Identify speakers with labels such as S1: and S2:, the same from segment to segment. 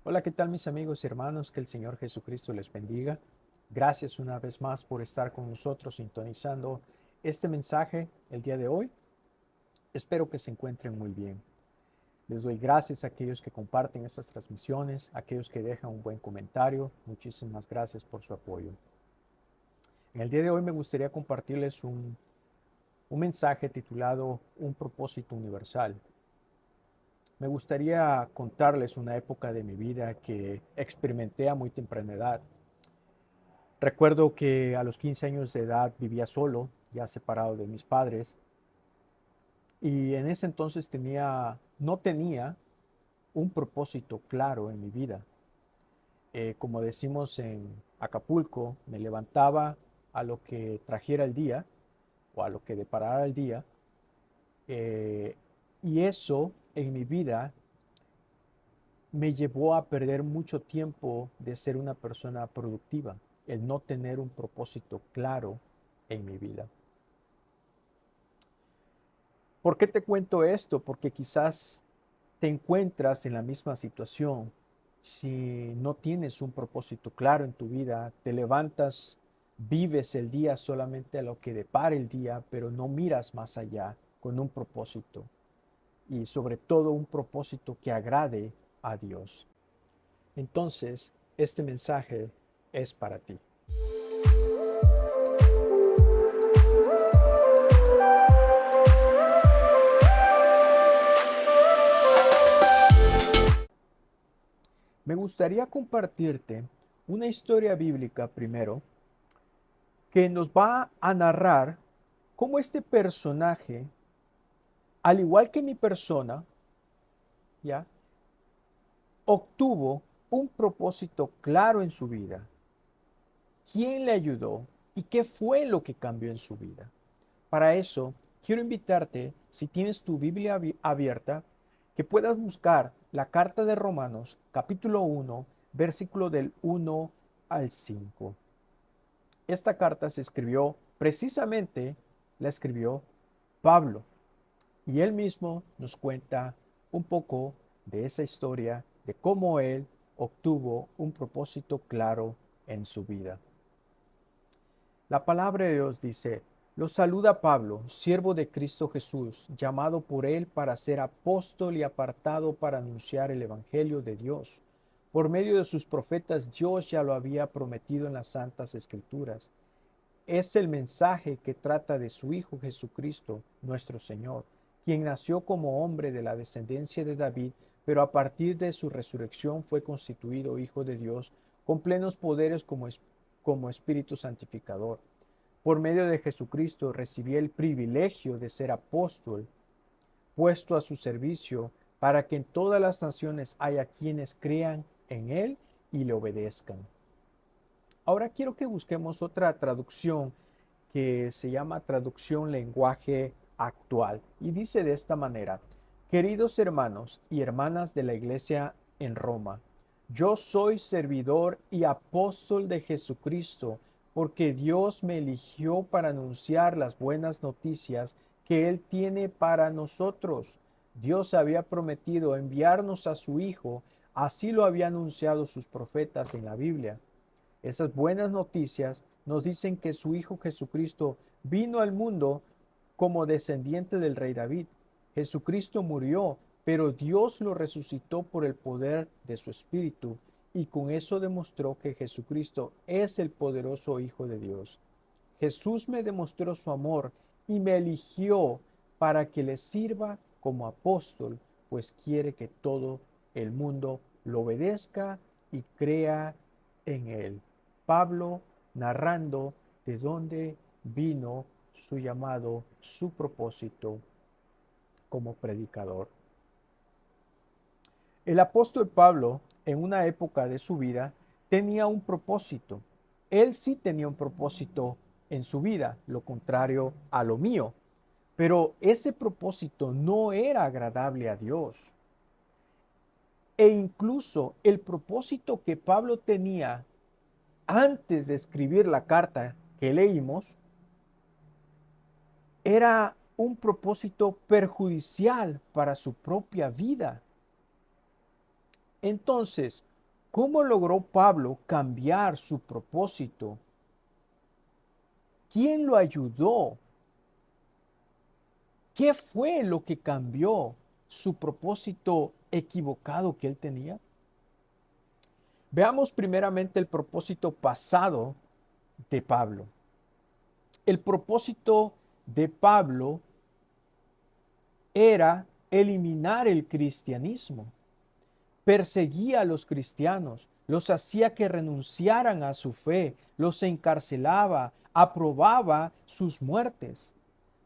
S1: Hola, ¿qué tal mis amigos y hermanos? Que el Señor Jesucristo les bendiga. Gracias una vez más por estar con nosotros sintonizando este mensaje el día de hoy. Espero que se encuentren muy bien. Les doy gracias a aquellos que comparten estas transmisiones, a aquellos que dejan un buen comentario. Muchísimas gracias por su apoyo. En el día de hoy me gustaría compartirles un mensaje titulado Un propósito universal. Me gustaría contarles una época de mi vida que experimenté a muy temprana edad. Recuerdo que a los 15 años de edad vivía solo, ya separado de mis padres, y en ese entonces no tenía un propósito claro en mi vida. Como decimos en Acapulco, me levantaba a lo que trajera el día o a lo que deparara el día, eh, y eso en mi vida me llevó a perder mucho tiempo de ser una persona productiva, el no tener un propósito claro en mi vida. ¿Por qué te cuento esto? Porque quizás te encuentras en la misma situación. Si no tienes un propósito claro en tu vida, te levantas, vives el día solamente a lo que depara el día, pero no miras más allá con un propósito y sobre todo un propósito que agrade a Dios. Entonces, este mensaje es para ti. Me gustaría compartirte una historia bíblica primero que nos va a narrar cómo este personaje, al igual que mi persona, ya obtuvo un propósito claro en su vida. ¿Quién le ayudó y qué fue lo que cambió en su vida? Para eso, quiero invitarte, si tienes tu Biblia abierta, que puedas buscar la carta de Romanos, capítulo 1, versículo del 1 al 5. Esta carta se escribió, precisamente la escribió Pablo, y él mismo nos cuenta un poco de esa historia, de cómo él obtuvo un propósito claro en su vida. La palabra de Dios dice, los saluda Pablo, siervo de Cristo Jesús, llamado por él para ser apóstol y apartado para anunciar el Evangelio de Dios. Por medio de sus profetas Dios ya lo había prometido en las santas escrituras. Es el mensaje que trata de su Hijo Jesucristo, nuestro Señor, quien nació como hombre de la descendencia de David, pero a partir de su resurrección fue constituido Hijo de Dios, con plenos poderes como Espíritu Santificador. Por medio de Jesucristo recibí el privilegio de ser apóstol, puesto a su servicio, para que en todas las naciones haya quienes crean en Él y le obedezcan. Ahora quiero que busquemos otra traducción que se llama traducción lenguaje actual y dice de esta manera, queridos hermanos y hermanas de la iglesia en Roma, yo soy servidor y apóstol de Jesucristo porque Dios me eligió para anunciar las buenas noticias que Él tiene para nosotros. Dios había prometido enviarnos a su Hijo, así lo había anunciado sus profetas en la Biblia. Esas buenas noticias nos dicen que su Hijo Jesucristo vino al mundo como descendiente del rey David. Jesucristo murió, pero Dios lo resucitó por el poder de su Espíritu y con eso demostró que Jesucristo es el poderoso Hijo de Dios. Jesús me demostró su amor y me eligió para que le sirva como apóstol, pues quiere que todo el mundo lo obedezca y crea en él. Pablo narrando de dónde vino su llamado, su propósito como predicador. El apóstol Pablo, en una época de su vida, tenía un propósito. Él sí tenía un propósito en su vida, lo contrario a lo mío. Pero ese propósito no era agradable a Dios. E incluso el propósito que Pablo tenía antes de escribir la carta que leímos era un propósito perjudicial para su propia vida. Entonces, ¿Cómo logró Pablo cambiar su propósito? ¿Quién lo ayudó? ¿Qué fue lo que cambió su propósito equivocado que él tenía? Veamos primeramente el propósito pasado de Pablo. El propósito de Pablo era eliminar el cristianismo. Perseguía a los cristianos, los hacía que renunciaran a su fe, los encarcelaba, aprobaba sus muertes.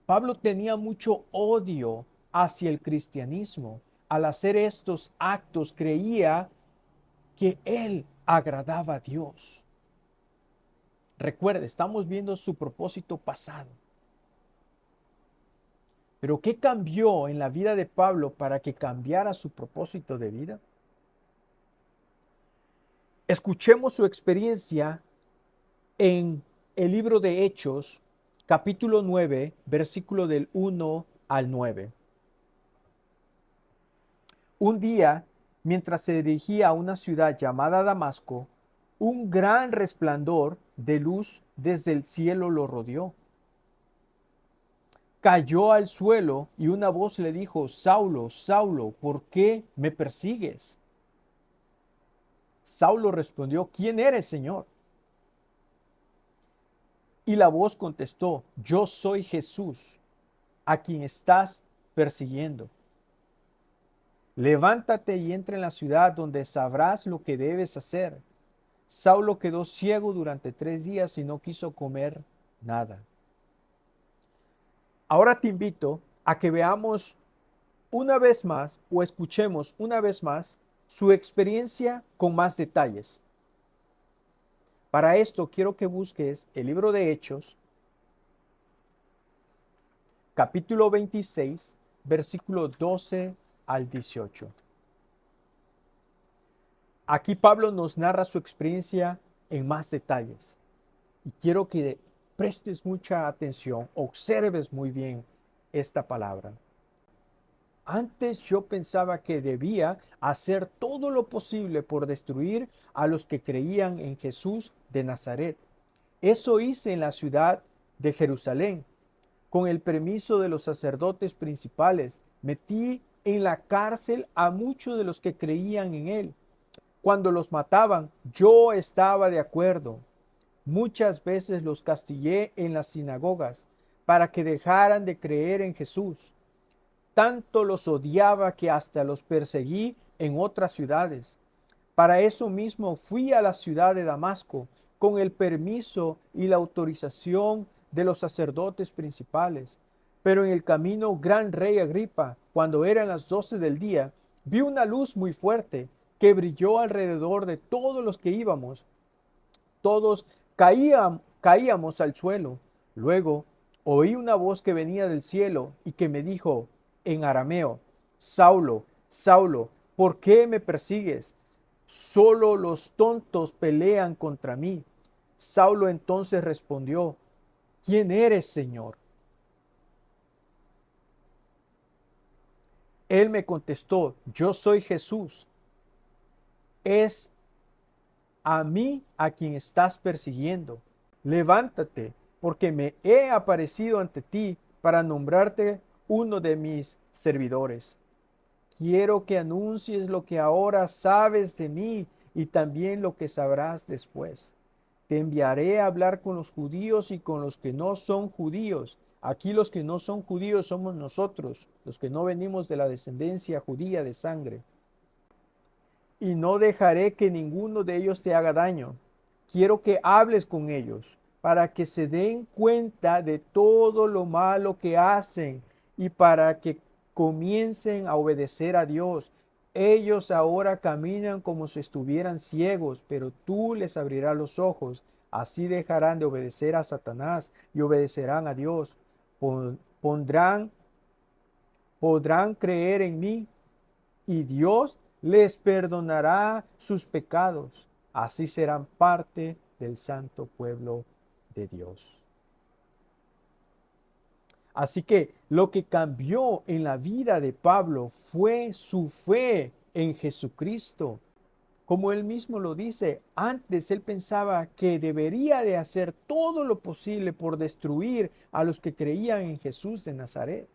S1: Pablo tenía mucho odio hacia el cristianismo. Al hacer estos actos creía que él agradaba a Dios. Recuerde, estamos viendo su propósito pasado. Pero ¿qué cambió en la vida de Pablo para que cambiara su propósito de vida? Escuchemos su experiencia en el libro de Hechos, capítulo 9, versículo del 1 al 9. Un día, mientras se dirigía a una ciudad llamada Damasco, un gran resplandor de luz desde el cielo lo rodeó. Cayó al suelo y una voz le dijo: Saulo, Saulo, ¿por qué me persigues? Saulo respondió: ¿Quién eres, Señor? Y la voz contestó: Yo soy Jesús, a quien estás persiguiendo. Levántate y entra en la ciudad, donde sabrás lo que debes hacer. Saulo quedó ciego durante 3 días y no quiso comer nada. Ahora te invito a que veamos una vez más o escuchemos una vez más su experiencia con más detalles. Para esto quiero que busques el libro de Hechos, capítulo 26, versículo 12 al 18. Aquí Pablo nos narra su experiencia en más detalles. Y quiero que prestes mucha atención, observes muy bien esta palabra. Antes yo pensaba que debía hacer todo lo posible por destruir a los que creían en Jesús de Nazaret. Eso hice en la ciudad de Jerusalén. Con el permiso de los sacerdotes principales, metí en la cárcel a muchos de los que creían en él. Cuando los mataban, yo estaba de acuerdo. Muchas veces los castigué en las sinagogas para que dejaran de creer en Jesús. Tanto los odiaba que hasta los perseguí en otras ciudades. Para eso mismo fui a la ciudad de Damasco con el permiso y la autorización de los sacerdotes principales. Pero en el camino, gran rey Agripa, cuando eran las 12 del día, vi una luz muy fuerte que brilló alrededor de todos los que íbamos. Todos caíamos al suelo. Luego oí una voz que venía del cielo y que me dijo en arameo: Saulo, Saulo, ¿por qué me persigues? Solo los tontos pelean contra mí. Saulo entonces respondió: ¿Quién eres, Señor? Él me contestó: Yo soy Jesús. Es a mí a quien estás persiguiendo. Levántate, porque me he aparecido ante ti para nombrarte uno de mis servidores. Quiero que anuncies lo que ahora sabes de mí y también lo que sabrás después. Te enviaré a hablar con los judíos y con los que no son judíos. Aquí los que no son judíos somos nosotros, los que no venimos de la descendencia judía de sangre. Y no dejaré que ninguno de ellos te haga daño. Quiero que hables con ellos para que se den cuenta de todo lo malo que hacen y para que comiencen a obedecer a Dios. Ellos ahora caminan como si estuvieran ciegos, pero tú les abrirás los ojos. Así dejarán de obedecer a Satanás y obedecerán a Dios. Podrán creer en mí y Dios les perdonará sus pecados. Así serán parte del santo pueblo de Dios. Así que lo que cambió en la vida de Pablo fue su fe en Jesucristo. Como él mismo lo dice, antes él pensaba que debería de hacer todo lo posible por destruir a los que creían en Jesús de Nazaret.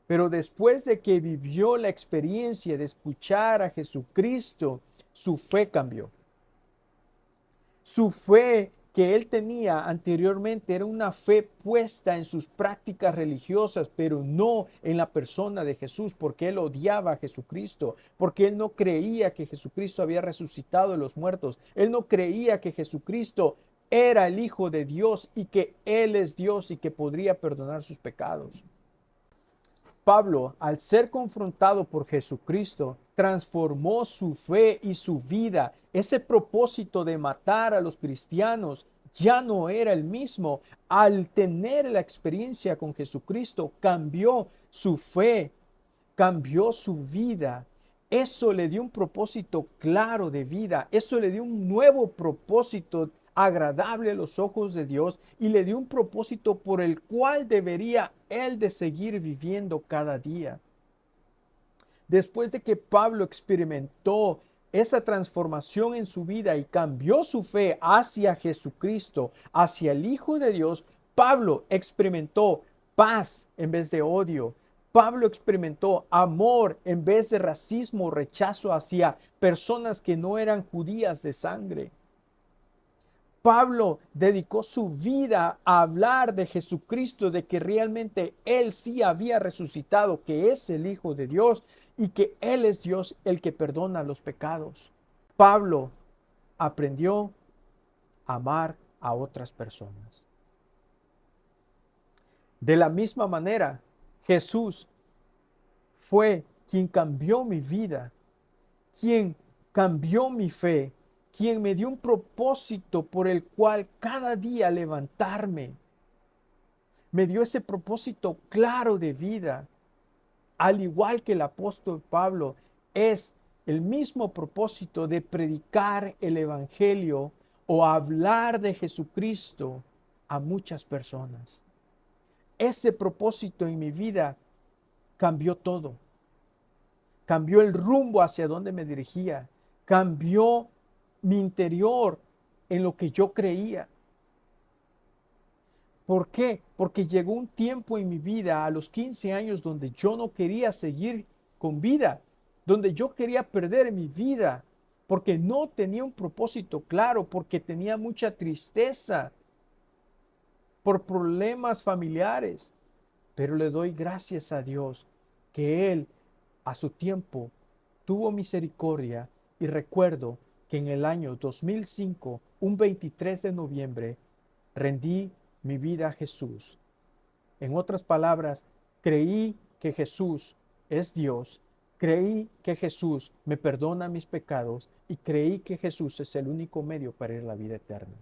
S1: Pero después de que vivió la experiencia de escuchar a Jesucristo, su fe cambió. Su fe que él tenía anteriormente era una fe puesta en sus prácticas religiosas, pero no en la persona de Jesús, porque él odiaba a Jesucristo, porque él no creía que Jesucristo había resucitado de los muertos. Él no creía que Jesucristo era el Hijo de Dios y que Él es Dios y que podría perdonar sus pecados. Pablo, al ser confrontado por Jesucristo, transformó su fe y su vida. Ese propósito de matar a los cristianos ya no era el mismo. Al tener la experiencia con Jesucristo, cambió su fe, cambió su vida. Eso le dio un propósito claro de vida. Eso le dio un nuevo propósito agradable a los ojos de Dios y le dio un propósito por el cual debería él de seguir viviendo cada día. Después de que Pablo experimentó esa transformación en su vida y cambió su fe hacia Jesucristo, hacia el Hijo de Dios, Pablo experimentó paz en vez de odio. Pablo experimentó amor en vez de racismo o rechazo hacia personas que no eran judías de sangre. Pablo dedicó su vida a hablar de Jesucristo, de que realmente Él sí había resucitado, que es el Hijo de Dios y que Él es Dios el que perdona los pecados. Pablo aprendió a amar a otras personas. De la misma manera, Jesús fue quien cambió mi vida, quien cambió mi fe, quien me dio un propósito por el cual cada día levantarme. Me dio ese propósito claro de vida. Al igual que el apóstol Pablo, es el mismo propósito de predicar el evangelio o hablar de Jesucristo a muchas personas. Ese propósito en mi vida cambió todo. Cambió el rumbo hacia donde me dirigía. Cambió mi interior en lo que yo creía. ¿Por qué? Porque llegó un tiempo en mi vida a los 15 años donde yo no quería seguir con vida, donde yo quería perder mi vida, porque no tenía un propósito claro, porque tenía mucha tristeza por problemas familiares. Pero le doy gracias a Dios que Él a su tiempo tuvo misericordia y recuerdo que en el año 2005, un 23 de noviembre, rendí mi vida a Jesús. En otras palabras, creí que Jesús es Dios, creí que Jesús me perdona mis pecados y creí que Jesús es el único medio para ir a la vida eterna.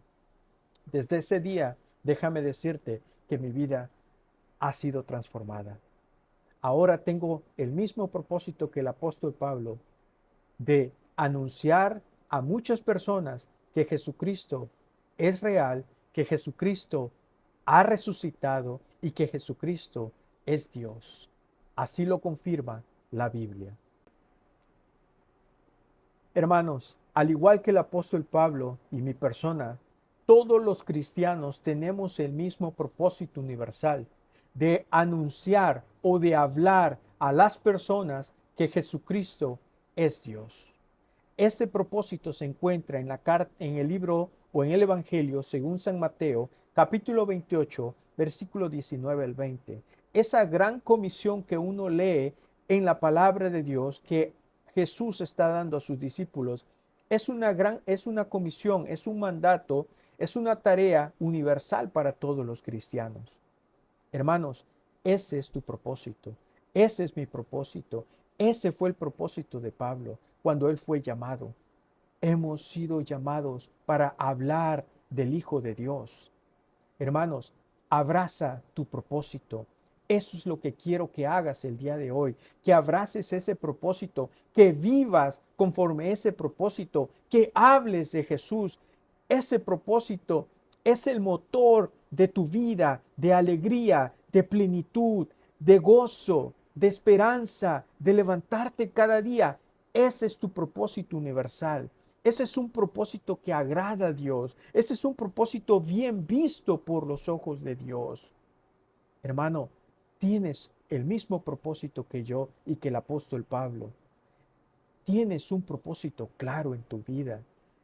S1: Desde ese día, déjame decirte que mi vida ha sido transformada. Ahora tengo el mismo propósito que el apóstol Pablo de anunciar a muchas personas que Jesucristo es real, que Jesucristo ha resucitado y que Jesucristo es Dios. Así lo confirma la Biblia. Hermanos, al igual que el apóstol Pablo y mi persona, todos los cristianos tenemos el mismo propósito universal de anunciar o de hablar a las personas que Jesucristo es Dios. Ese propósito se encuentra en el libro o en el Evangelio según San Mateo, capítulo 28, versículo 19 al 20. Esa gran comisión que uno lee en la palabra de Dios que Jesús está dando a sus discípulos es una comisión, es un mandato, es una tarea universal para todos los cristianos. Hermanos, ese es tu propósito, ese es mi propósito, ese fue el propósito de Pablo cuando él fue llamado. Hemos sido llamados para hablar del Hijo de Dios. Hermanos, abraza tu propósito. Eso es lo que quiero que hagas el día de hoy, que abraces ese propósito, que vivas conforme ese propósito, que hables de Jesús. Ese propósito es el motor de tu vida, de alegría, de plenitud, de gozo, de esperanza, de levantarte cada día. Ese es tu propósito universal. Ese es un propósito que agrada a Dios. Ese es un propósito bien visto por los ojos de Dios. Hermano, tienes el mismo propósito que yo y que el apóstol Pablo. Tienes un propósito claro en tu vida.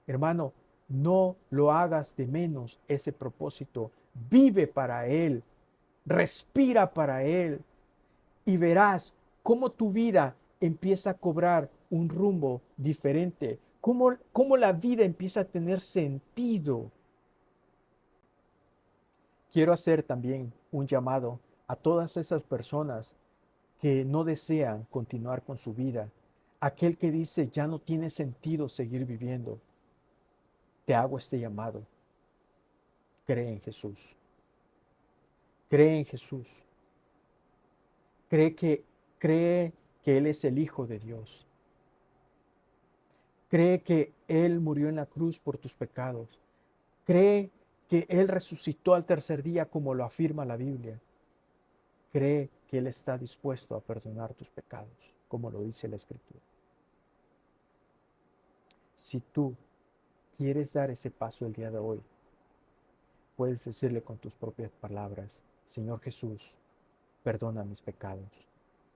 S1: Hermano, no lo hagas de menos ese propósito. Vive para Él. Respira para Él. Y verás cómo tu vida empieza a cobrar un rumbo diferente. Cómo la vida empieza a tener sentido. Quiero hacer también un llamado a todas esas personas que no desean continuar con su vida. Aquel que dice, ya no tiene sentido seguir viviendo. Te hago este llamado. Cree en Jesús. Cree en Jesús. Cree que Él es el Hijo de Dios. Cree que Él murió en la cruz por tus pecados. Cree que Él resucitó al tercer día como lo afirma la Biblia. Cree que Él está dispuesto a perdonar tus pecados, como lo dice la Escritura. Si tú quieres dar ese paso el día de hoy, puedes decirle con tus propias palabras, Señor Jesús, perdona mis pecados.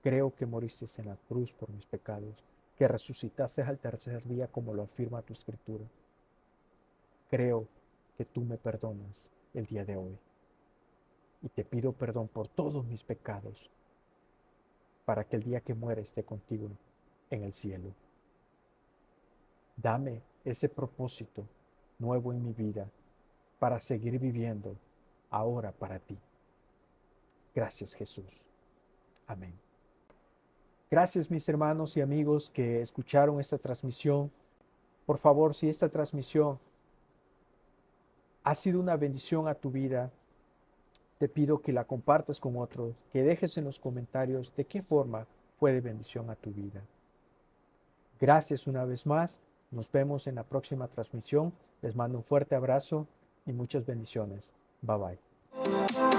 S1: Creo que moriste en la cruz por mis pecados, que resucitaste al tercer día como lo afirma tu Escritura. Creo que tú me perdonas el día de hoy. Y te pido perdón por todos mis pecados, para que el día que muera esté contigo en el cielo. Dame ese propósito nuevo en mi vida para seguir viviendo ahora para ti. Gracias, Jesús. Amén. Gracias, mis hermanos y amigos que escucharon esta transmisión. Por favor, si esta transmisión ha sido una bendición a tu vida, te pido que la compartas con otros, que dejes en los comentarios de qué forma fue de bendición a tu vida. Gracias una vez más. Nos vemos en la próxima transmisión. Les mando un fuerte abrazo y muchas bendiciones. Bye bye.